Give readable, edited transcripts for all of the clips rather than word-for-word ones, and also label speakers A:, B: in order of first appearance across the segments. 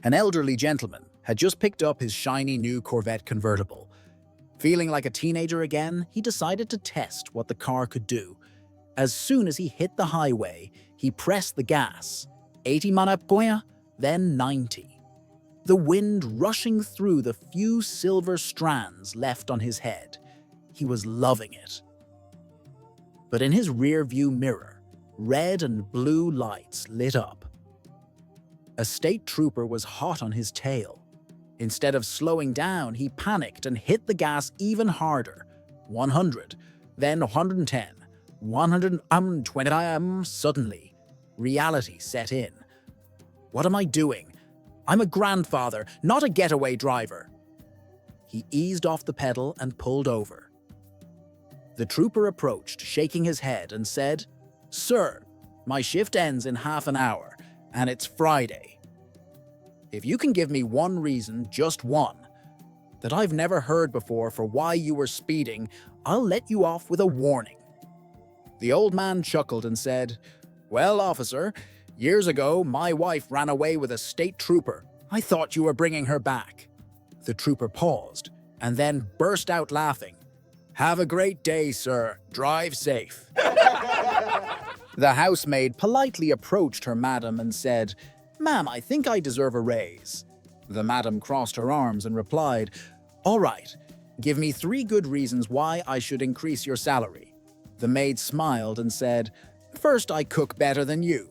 A: An elderly gentleman had just picked up his shiny new Corvette convertible. Feeling like a teenager again, he decided to test what the car could do. As soon as he hit the highway, he pressed the gas. 80 mph, then 90. The wind rushing through the few silver strands left on his head. He was loving it. But in his rear-view mirror, red and blue lights lit up. A state trooper was hot on his tail. Instead of slowing down, he panicked and hit the gas even harder. 100, then 110, 120. Suddenly, reality set in. What am I doing? I'm a grandfather, not a getaway driver. He eased off the pedal and pulled over. The trooper approached, shaking his head, and said, "Sir, my shift ends in half an hour, and it's Friday. If you can give me one reason, just one, that I've never heard before for why you were speeding, I'll let you off with a warning." The old man chuckled and said, "Well, officer, years ago, my wife ran away with a state trooper. I thought you were bringing her back." The trooper paused and then burst out laughing. "Have a great day, sir. Drive safe." The housemaid politely approached her madam and said, "Ma'am, I think I deserve a raise." The madam crossed her arms and replied, "All right, give me 3 good reasons why I should increase your salary." The maid smiled and said, "First, I cook better than you."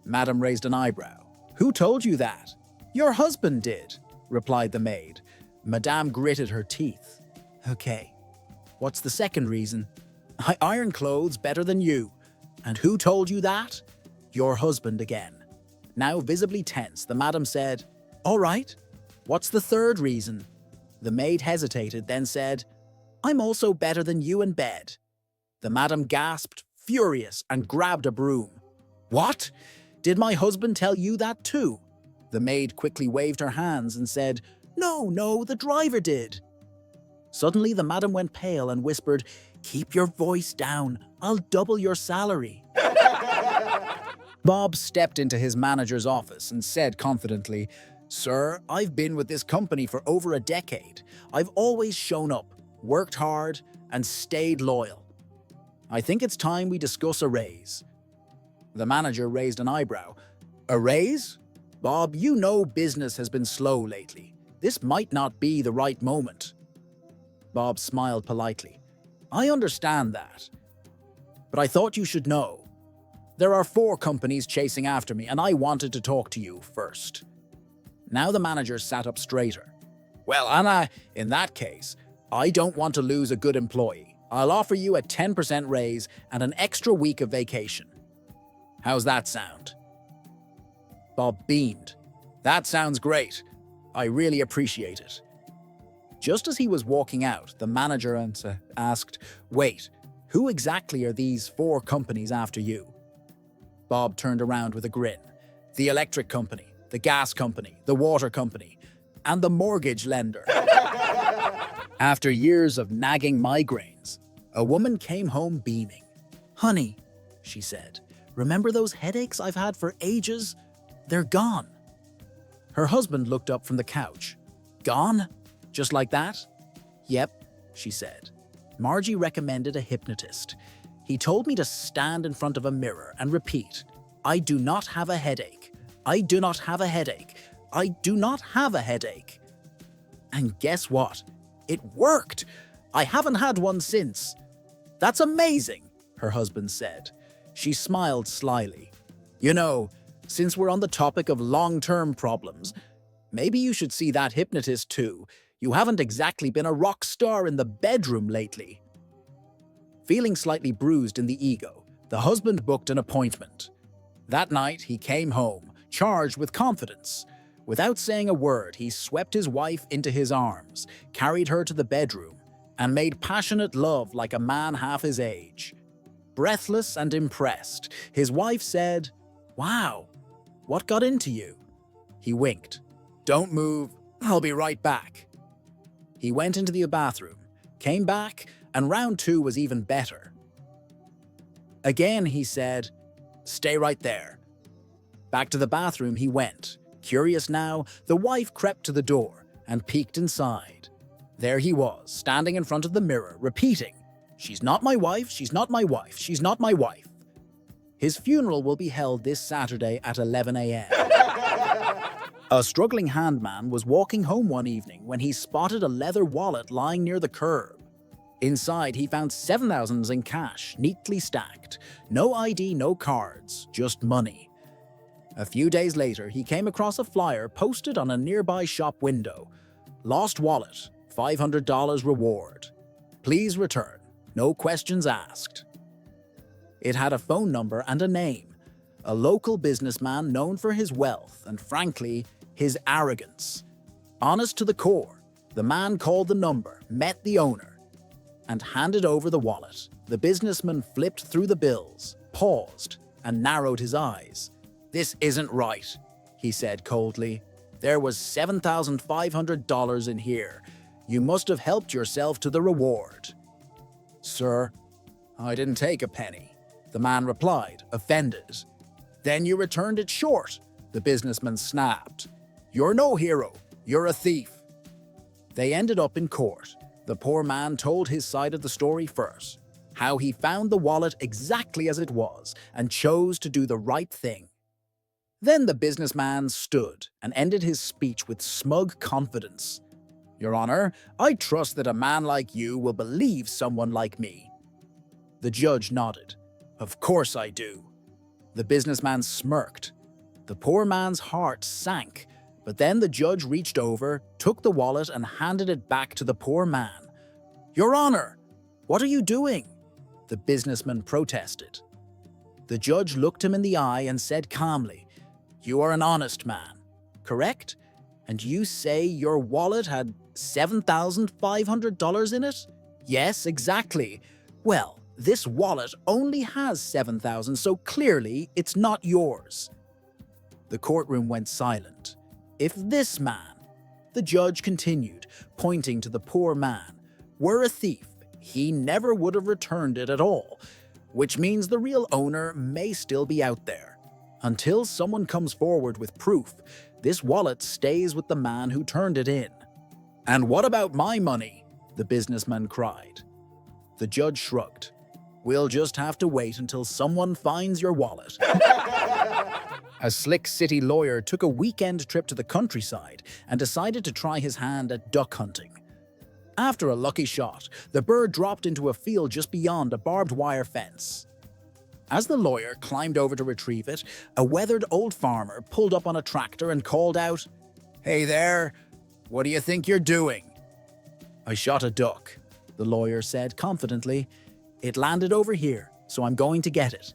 A: Madam raised an eyebrow. "Who told you that?" "Your husband did," replied the maid. Madame gritted her teeth. "Okay, what's the second reason?" "I iron clothes better than you." "And who told you that?" "Your husband again." Now visibly tense, the madam said, "All right, what's the third reason?" The maid hesitated, then said, "I'm also better than you in bed." The madam gasped, furious, and grabbed a broom. "What? Did my husband tell you that too?" The maid quickly waved her hands and said, No, the driver did." Suddenly, the madam went pale and whispered, "Keep your voice down. I'll double your salary." Bob stepped into his manager's office and said confidently, "Sir, I've been with this company for over a decade. I've always shown up, worked hard, and stayed loyal. I think it's time we discuss a raise." The manager raised an eyebrow. "A raise? Bob, you know business has been slow lately. This might not be the right moment." Bob smiled politely. "I understand that. But I thought you should know. There are 4 companies chasing after me, and I wanted to talk to you first." Now the manager sat up straighter. "Well, Anna, in that case, I don't want to lose a good employee. I'll offer you a 10% raise and an extra week of vacation. How's that sound?" Bob beamed. "That sounds great. I really appreciate it." Just as he was walking out, the manager asked, "Wait, who exactly are these 4 companies after you?" Bob turned around with a grin. "The electric company, the gas company, the water company, and the mortgage lender." After years of nagging migraines, a woman came home beaming. "Honey," she said, "remember those headaches I've had for ages? They're gone." Her husband looked up from the couch. "Gone? Just like that?" "Yep," she said. "Margie recommended a hypnotist. He told me to stand in front of a mirror and repeat, 'I do not have a headache. I do not have a headache. I do not have a headache.' And guess what? It worked! I haven't had one since." "That's amazing," her husband said. She smiled slyly. "You know, since we're on the topic of long-term problems, maybe you should see that hypnotist too. You haven't exactly been a rock star in the bedroom lately." Feeling slightly bruised in the ego, the husband booked an appointment. That night, he came home, charged with confidence. Without saying a word, he swept his wife into his arms, carried her to the bedroom, and made passionate love like a man half his age. Breathless and impressed, his wife said, "Wow, what got into you?" He winked. "Don't move, I'll be right back." He went into the bathroom, came back, and round 2 was even better. Again, he said, "Stay right there." Back to the bathroom he went, Curious now, the wife crept to the door and peeked inside. There he was, standing in front of the mirror, repeating, "She's not my wife, she's not my wife, she's not my wife." His funeral will be held this Saturday at 11 a.m. A struggling handman was walking home one evening when he spotted a leather wallet lying near the curb. Inside, he found 7,000 in cash, neatly stacked. No ID, no cards, just money. A few days later, he came across a flyer posted on a nearby shop window. "Lost wallet, $500 reward. Please return, no questions asked." It had a phone number and a name. A local businessman known for his wealth and, frankly, his arrogance. Honest to the core, the man called the number, met the owner, and handed over the wallet. The businessman flipped through the bills, paused, and narrowed his eyes. "This isn't right," he said coldly. "There was $7,500 in here. You must have helped yourself to the reward." "Sir, I didn't take a penny," the man replied, offended. "Then you returned it short," the businessman snapped. "You're no hero, you're a thief." They ended up in court. The poor man told his side of the story first, how he found the wallet exactly as it was and chose to do the right thing. Then the businessman stood and ended his speech with smug confidence. "Your Honor, I trust that a man like you will believe someone like me." The judge nodded. "Of course I do." The businessman smirked. The poor man's heart sank, but then the judge reached over, took the wallet and handed it back to the poor man. "Your Honor, what are you doing?" the businessman protested. The judge looked him in the eye and said calmly, "You are an honest man, correct? And you say your wallet had $7,500 in it?" "Yes, exactly." "Well, this wallet only has 7,000, so clearly it's not yours." The courtroom went silent. "If this man," the judge continued, pointing to the poor man, "were a thief, he never would have returned it at all, which means the real owner may still be out there. Until someone comes forward with proof, this wallet stays with the man who turned it in." "And what about my money?" the businessman cried. The judge shrugged. "We'll just have to wait until someone finds your wallet." A slick city lawyer took a weekend trip to the countryside and decided to try his hand at duck hunting. After a lucky shot, the bird dropped into a field just beyond a barbed wire fence. As the lawyer climbed over to retrieve it, a weathered old farmer pulled up on a tractor and called out, "Hey there, what do you think you're doing?" "I shot a duck," the lawyer said confidently. "It landed over here, so I'm going to get it."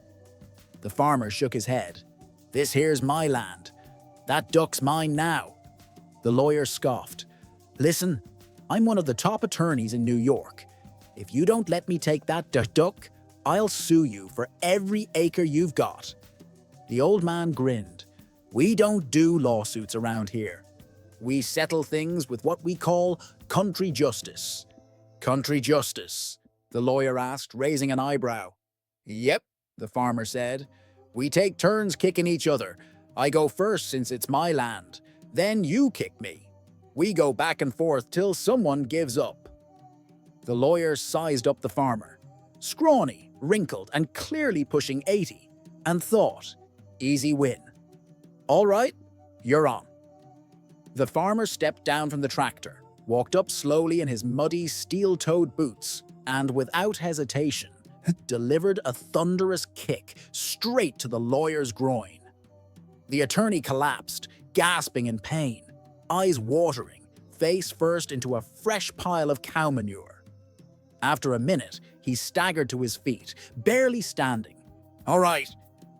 A: The farmer shook his head. "This here's my land. That duck's mine now." The lawyer scoffed. "Listen, I'm one of the top attorneys in New York. If you don't let me take that duck, I'll sue you for every acre you've got." The old man grinned. "We don't do lawsuits around here. We settle things with what we call country justice." "Country justice?" the lawyer asked, raising an eyebrow. "Yep," the farmer said. "We take turns kicking each other. I go first since it's my land. Then you kick me. We go back and forth till someone gives up." The lawyer sized up the farmer. Scrawny, wrinkled, and clearly pushing 80, and thought, easy win. "All right, you're on." The farmer stepped down from the tractor, walked up slowly in his muddy, steel-toed boots, and without hesitation, delivered a thunderous kick straight to the lawyer's groin. The attorney collapsed, gasping in pain, eyes watering, face first into a fresh pile of cow manure. After a minute, he staggered to his feet, barely standing. "All right,"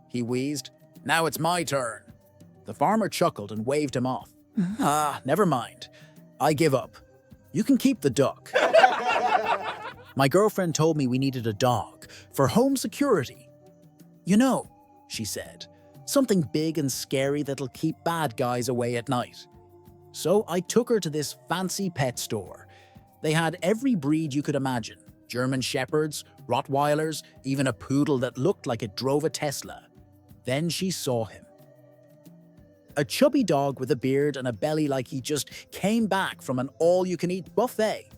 A: he wheezed. "Now it's my turn." The farmer chuckled and waved him off. Never mind. I give up. You can keep the duck." "My girlfriend told me we needed a dog for home security." "You know," she said, "something big and scary that'll keep bad guys away at night." So I took her to this fancy pet store. They had every breed you could imagine. German Shepherds, Rottweilers, even a poodle that looked like it drove a Tesla. Then she saw him. A chubby dog with a beard and a belly like he just came back from an all-you-can-eat buffet.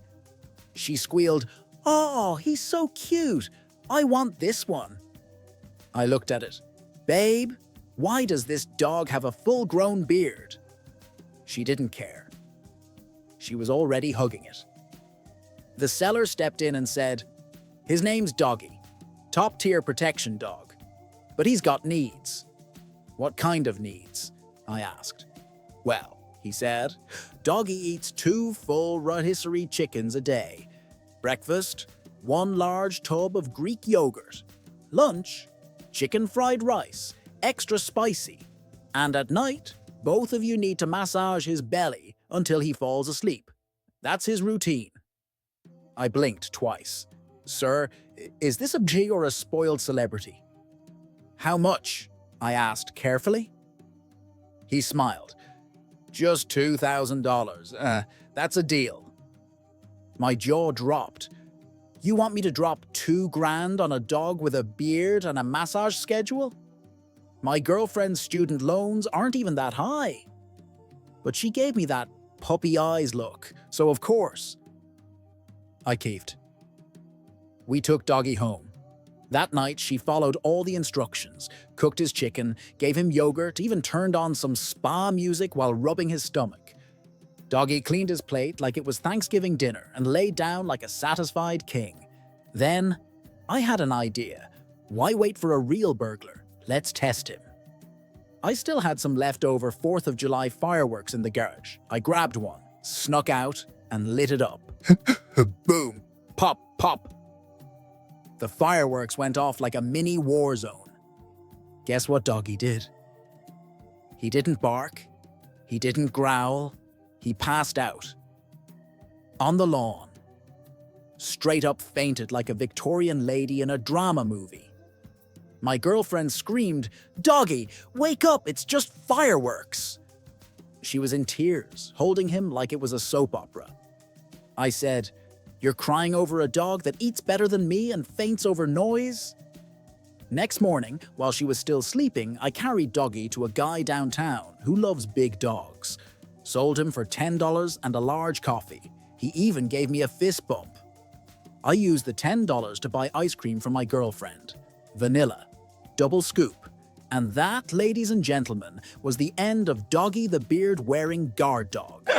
A: She squealed, "Oh, he's so cute. I want this one." I looked at it. "Babe, why does this dog have a full-grown beard?" She didn't care. She was already hugging it. The seller stepped in and said, "His name's Doggy. Top-tier protection dog. But he's got needs." "What kind of needs?" I asked. "Well," he said, "Doggy eats 2 full rotisserie chickens a day. Breakfast, 1 large tub of Greek yogurt. Lunch, chicken fried rice, extra spicy. And at night, both of you need to massage his belly until he falls asleep. That's his routine." I blinked twice. "Sir, is this a G or a spoiled celebrity?" "How much?" I asked carefully. He smiled. "Just $2,000. That's a deal." My jaw dropped. "You want me to drop $2,000 on a dog with a beard and a massage schedule? My girlfriend's student loans aren't even that high." But she gave me that puppy eyes look, so of course. I keefed. We took Doggy home. That night, she followed all the instructions, cooked his chicken, gave him yogurt, even turned on some spa music while rubbing his stomach. Doggy cleaned his plate like it was Thanksgiving dinner and laid down like a satisfied king. Then, I had an idea. Why wait for a real burglar? Let's test him. I still had some leftover 4th of July fireworks in the garage. I grabbed one, snuck out, and lit it up. Boom! Pop, pop! The fireworks went off like a mini war zone. Guess what Doggy did? He didn't bark. He didn't growl. He passed out. On the lawn. Straight up fainted like a Victorian lady in a drama movie. My girlfriend screamed, "Doggy, wake up, it's just fireworks!" She was in tears, holding him like it was a soap opera. I said, "You're crying over a dog that eats better than me and faints over noise?" Next morning, while she was still sleeping, I carried Doggy to a guy downtown who loves big dogs. Sold him for $10 and a large coffee. He even gave me a fist bump. I used the $10 to buy ice cream for my girlfriend. Vanilla. Double scoop. And that, ladies and gentlemen, was the end of Doggy the beard-wearing guard dog.